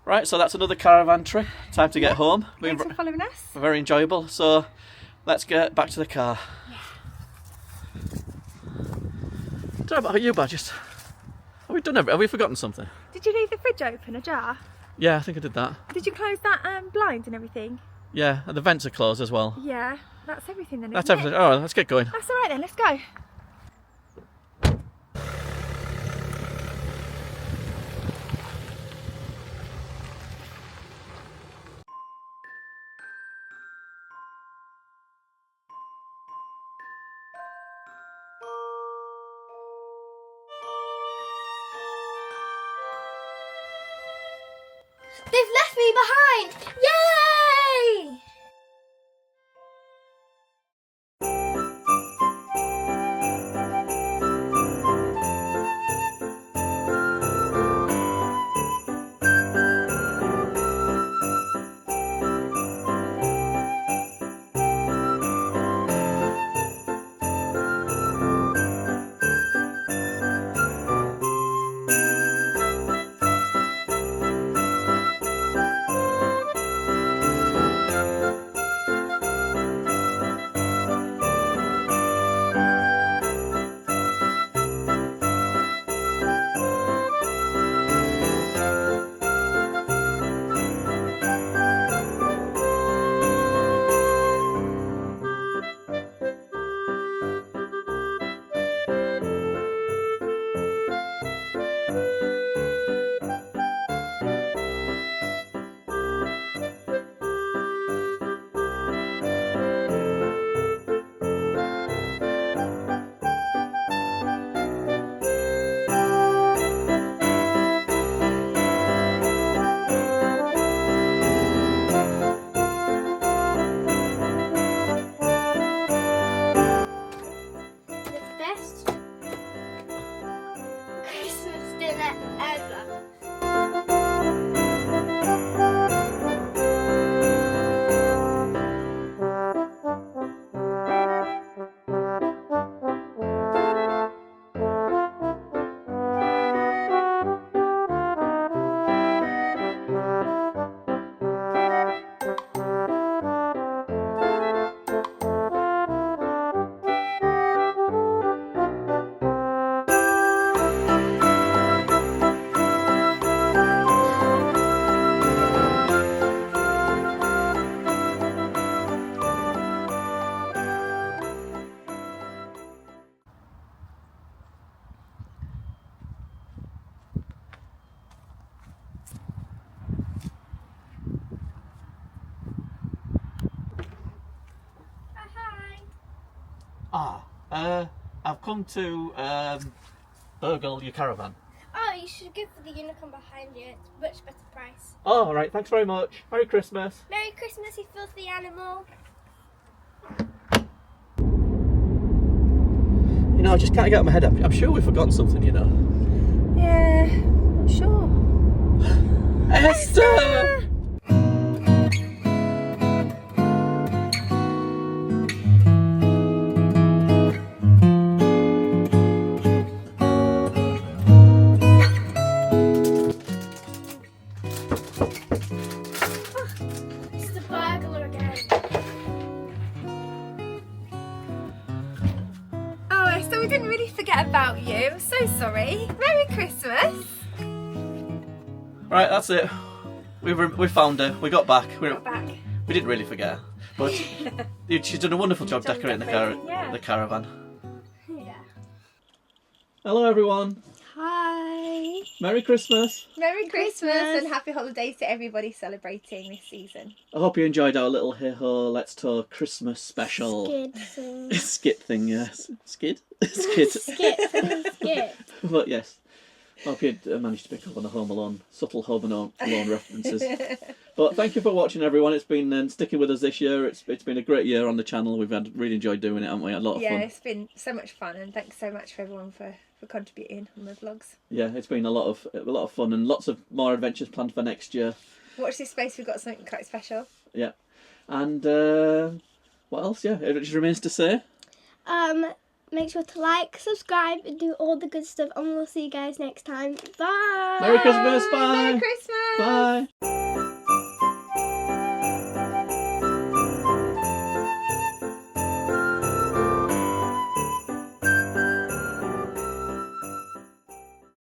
Right, so that's another caravan trip. Time to get home. Thanks for following us. Very enjoyable. So let's get back to the car. Yeah. Don't know about you, Badges. Have we done everything? Have we forgotten something? Did you leave the fridge open, ajar? Yeah, I think I did that. Did you close that blind and everything? Yeah, and the vents are closed as well. Yeah, that's everything then, That's isn't everything. it? Oh, let's get going. That's all right then, let's go. They've left me behind! Yay! The best Christmas dinner ever. I've come to burgle your caravan. Oh, you should go for the unicorn behind you. It's a much better price. Oh, all right. Thanks very much. Merry Christmas. Merry Christmas, you filthy animal. You know, I just can't get out of my head. I'm sure we've forgotten something, you know. Yeah, I'm sure. Esther! It's the burglar again. Oh, Esther, we didn't really forget about you. I'm so sorry. Merry Christmas. Right, that's it. We found her. We got back. Got back. We didn't really forget her, but she's done a wonderful job decorating Yeah. the caravan. Yeah. Hello, everyone. Hi. Merry Christmas. Merry Christmas and happy holidays to everybody celebrating this season. I hope you enjoyed our little Hey Ho Let's Talk Christmas special. Skit thing, yes. Skid? Skid. Skip. But yes, I hope you managed to pick up on the Home Alone, subtle Home Alone references. But thank you for watching, everyone. It's been sticking with us this year. It's been a great year on the channel. We've really enjoyed doing it, haven't we? A lot of fun. Yeah, it's been so much fun, and thanks so much for everyone for contributing on the vlogs. Yeah, it's been a lot of fun and lots of more adventures planned for next year. Watch this space. We've got something quite special. Yeah, and what else? Yeah, it just remains to say. Merry make sure to like, subscribe, and do all the good stuff. And we'll see you guys next time. Bye. Merry Christmas. Bye. Merry Christmas. Bye.